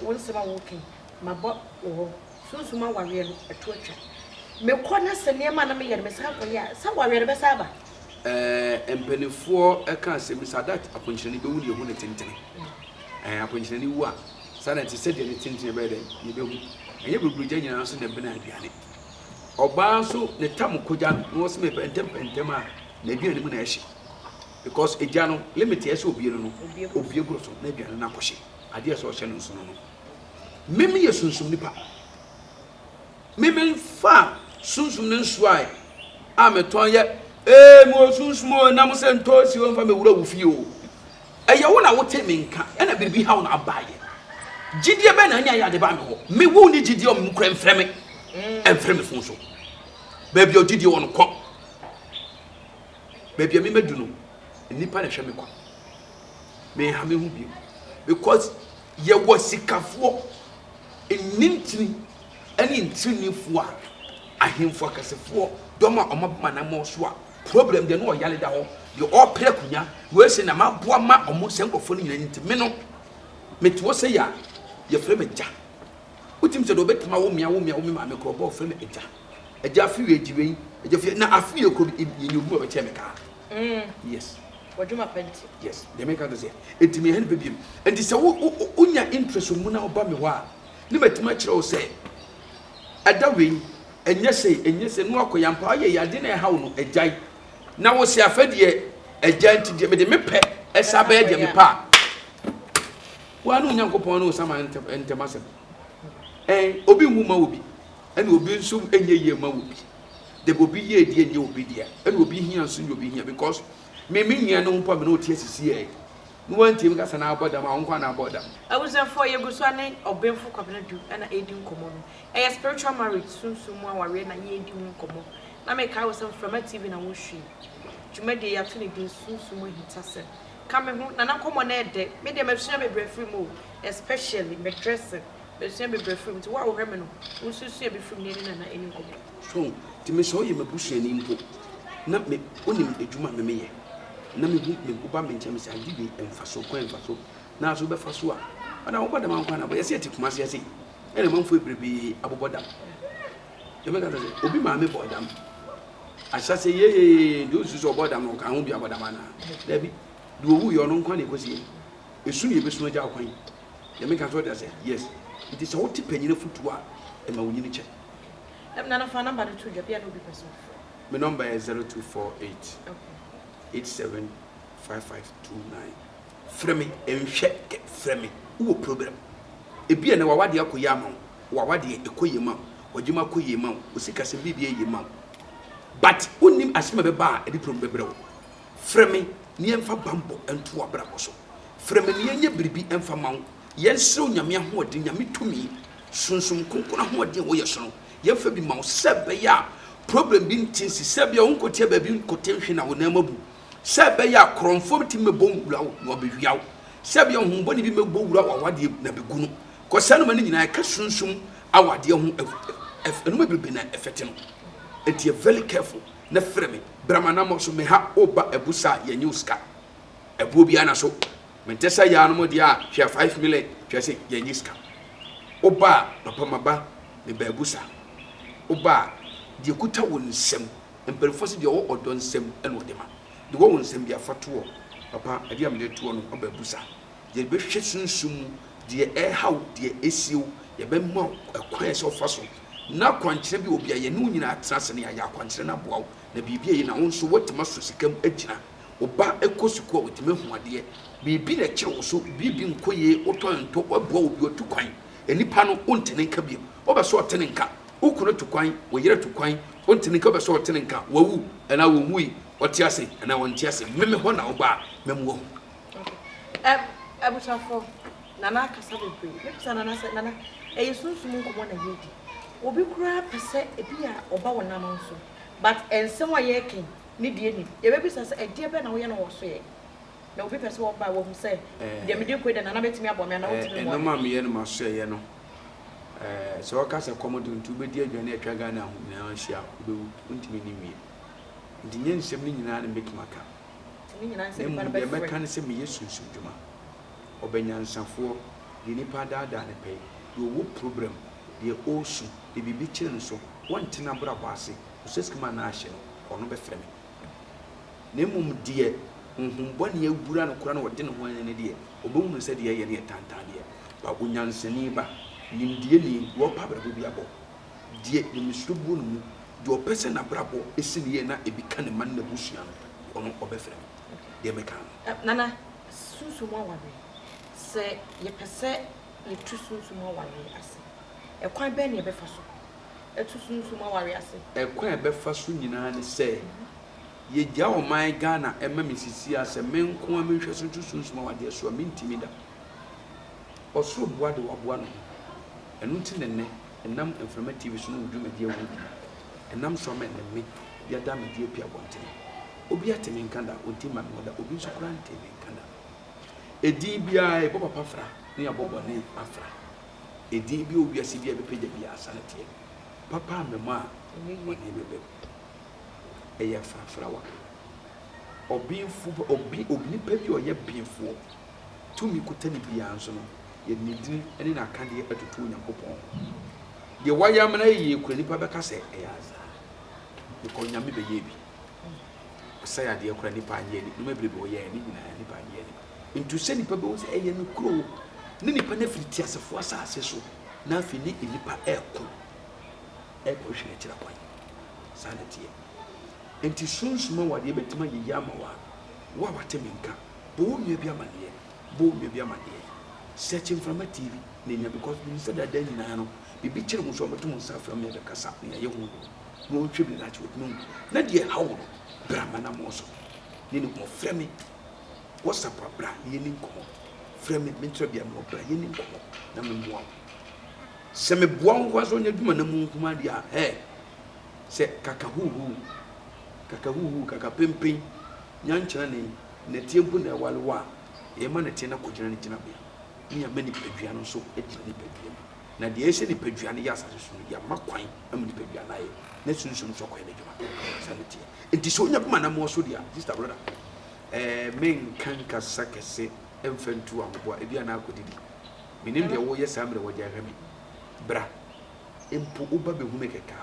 won se ma wo kin mabo wo sunsun mo ware no eto atwa me kɔ na se ne ma na me yɛ me sa kɔ ya sa ware be sa ba empenifo eka asem sadat aponchirani be wuni ehu ne tentene aponchirani wu a sadat se de ne tentene be de ye be hu enye bebrugya nyina so ne bena aduane oba so ne tam koja no so me pentem a na aduane mu na ehye because eja no limit ye so obie no obie bro so na aduane na kohye ade so ohye no so no meme ye sunsum nipa meme fa sunsum ne nsuai a meton ye mo sunsumo na mo sento si won fa me wura wo fie o eye wo na wo te me nka e na biribi ha wo na abaye gidie be na anya ya de ba me ho me wo ni gidie o me kura mfreme emfreme fun so ba bi o gidie wo no ko ba bi me medu no nipa na hwe me ko me ha me hu bi because ye wo sikafo enintini ani ntinifo a ahemfo akasefo doma omabama na mo so a problem de no yale da ho de all prekunya we se na maboa ma omo senkofo no nyina nti me no metwo se ya ye frame ja utim se do betima wo mia wo me ma me krobo frame eja fi we jiwe eja fi na afi ye ko ye nyubu be che me ka yes wajuma penti yes de me ka do se etimi hen bebiem enti se wo unya interest mu na oba me ho a ni betima kire wo se ada we enye se no akoyampa aye yade na ha wo no ejai na wo se afadie ejai nti me de mepe esabe de me pa wa no nyankopon no sama entemasem obi hu ma obi ene obi nso enye ye ma obi de obi ye die nie obi dia ene obi hia nso nye obi hia because me hia no mpa me no tie sisi no wanti me kasa na abodam a nkwa na abodam awuzafo ye guso ane obemfo kwabena du na edi nkomo no e spiritual marriage sunsun mu aware na ye edi nkomo na me ka wosem from TV na wo hwi dwumade ya to ne din sunsun mu hitase ka me ho na nkomo na ede me de mafia bebre free mu especially me dressing be sua bebre free mu ti wa wo hweme no wo susu e be free ne na eni nkomo so ti me so ye mabusuani mpo na me onim edwuma me ye na me uba me nche me se adi emfaso ko emfaso na so be faso a ana wo bodam anko na bo yesi etikuma se yesi ene manfo ebrebe abobodam ye me ka se obi ma me bodam asha se ye do susu obodam no ka ho bi abodam ana da bi do owu yo no nko na ekosi esu ne ebesu agya kwan ye me ka so da se yes it is what panyine futu a e ma wonyini che na na fa number to dwa bia no bi person my number is 0248 okay 875529 frame enhwe frame wo problem ebi na wawade akoye ama wawade ekoye ma wajuma akoye ma osika se bibie ye ma but unim asema be ba edi problem bebre frame ni emfa bambo ento abra koso frame ni enye biribi emfa ma yensew nyame ahoɔden nyame tumi sunsun konkona ahoɔden wo yɛ sono yɛfa bi ma sebe ya problem bi ntinsi sebe ya onkotie ba bi nkote hwe na wo na mabu sebe ya kromfo ti mebom wura wo be hwiawo sebe ya ho boni bi mebo wura wa wade na be gunu ko sanu mani nyina ka sunsun awade ho enu ma bi na effect no enti very careful na frame bramana mo so me ha oba ebusa ya nyuska ebu bi ana so mentesa ya no mo dia hwe 5 million hwe se ya nyuska oba papa maba me ba ebusa oba die kuta won nsem mperfo se de o odonsem ene odema de wo nsem bia fato papa ade am de to no obabusa ye be hwe sunsum de haw de esiw ye be ma akwan se ofaso na kwankyere bi obi aye no nyina atrase ne ya kwankyere na boawo na bibia yi na wo nso wotima so sikam agina oba ekosuko wotime huade bibi na kire wo so bibi nkoye otonto oboa obi otukwan enipa no ontene nka bi obeso otene nka ukunu tukwan wo yire tukwan ontene nka obeso otene nka wawu na wo mui otiase na wontiase meme ho na oba memwo abusafo nana kasa bebre mepisa nana eyesunsu mu nkomo na yedi obi kura pese ebi a oba wona no nso but ensem wa yeken ni die ni yebebisa se edie be na wo ye no wo so ye na obi pese wo ba wo hu se de me de ko de nana betimi abo me na wo timi mo no ma me ye no ma so ye no so o kasa komodo ntu be die adwane atwa ga na hu na hia obewu ntimi ni wie ndi nye nsem ni nyina na make maka ni nyina nsem ba na be meka ne se me yesunsu dwuma obenyansafo de nipa daada ne pe wo problem de osu de bibi kire no so wontina brabo ase oseskima na ahye no ono be freme ne mum de bone agura no kora no wode ne ho ne de obemu se de ye ne tantade ba onyansani ba nimdie ni wo pa brabo bi abo de nimsubu no mu de opese na brabo esiniye na ebika ne man na busua no ono obefreme de meka nana sunsu mo wabe se ye pese ye tu sunsu mo wabe ase ekwan be ne be fa so etu sunsu mo wabe ase ekwan be fa so nyina ne se ye gya o man Ghana ema misisi ase menko amehwe so tu sunsu mo wade so mentimi da osoro boa de waboa no enu ti ne enam informative so no dwuma de awu enam so me ne me ya da me de pia bonte obi atemi nkanda odima no da obi so kura ntemi nkanda edi bia e papa fra ne abobo ne afra edi bi obi asi bia be pagya bia asanete papa mema oni bebe eya fra wa obi fu obi nipa bi oye binfo tumi kutani bia nso no ye nidin ene na akade atoto Nyankopɔn ye waya mena ye kura nipa beka se eya za ko nyame be ye bi say ade kura nipa anye ni no mebrebe wo ye ni nyina nipa anye ni ntu se nipa be wo se eye no kuro ni nipa na fiti asefo asase so na afi ni nipa eko hwe kira kwan sanete enti sunsuma wade betima ye yama wa wateminka bo nwe bi amane searching from a TV nenya because we said that then na no bibi kire mu so metum sa from me be kasa na ye hu no hwe bi na chi no na de hawo brama na mo so ni ko frame WhatsApp bra ye ni ko frame me ntra bia mo bra ye ni ko na me mo se me boa nko so nya duma na mu kuma dia se kaka pempen nyankyana ne tiempu na walwa e ma ne tie na kogina ne gina bia ni ya mani pedua no so ejina ne pedua na de ese ne pedua ne ya asase so ya makwan am ne pedua na ye na sunsun so kwan ne djuma sanity enti so nya buma na mo so dia sister brother men kan kasa kese emfantu amboa e bia na akodidi minim de wo ye samre wo ja hwemi bra empo oba be hu me keka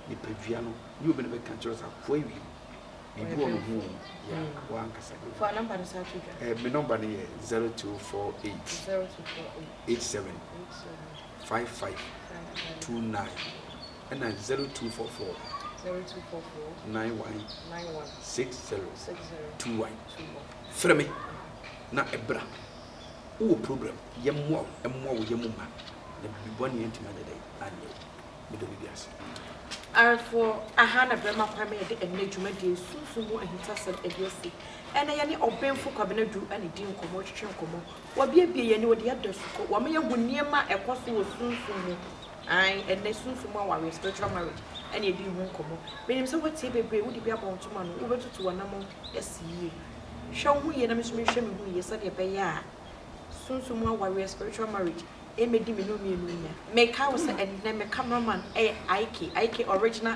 ni pedua no ni obi ne be kan chiro sa fo ewi bibi wo no hu ya wa ankasa for number na sa tuja my number ni 0248 87 55 29 and 0244 91 60 21 frame na ebra o program yemmo wo yemuma na biboni entima dede anye medo bibiase for ahana brema kwame de enedwuma de sunsumu ahitasem ediasi ena ye ne obenfo kwabena du ane din komo twetwe komo wa biabie ye ne wo de adosuko wa me ye huniema ekoso wo sunsumu ai ene sunsumu awa spiritual marriage ene edi hu komo benim se wotie bebre wo de bia bontoma no wo betutu wanam esiye hwe hu ye na mesumi hwe me hu ye se de be ya sunsumu awa spiritual marriage emedi me no mienu nya me ka wo se enne me cameraman IK original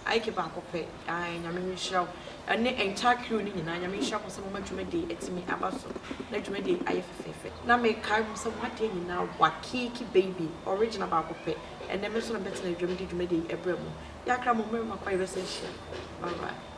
IK ba ko pe ai nya me hwehwa ɛne entire crew ni nyinaa nyame nhyira mo sɛ mo dwumadi etimi aba so na dwumadi ayɛ fefefe na me kai mo sɛ mo ade nyinaa wakiki baby original ba ko pɛ ɛnɛ me so na bɛtena dwumadi ebrɛ mu yakra mo mmerɛ makwa yɛbɛsɛ hyia bye bye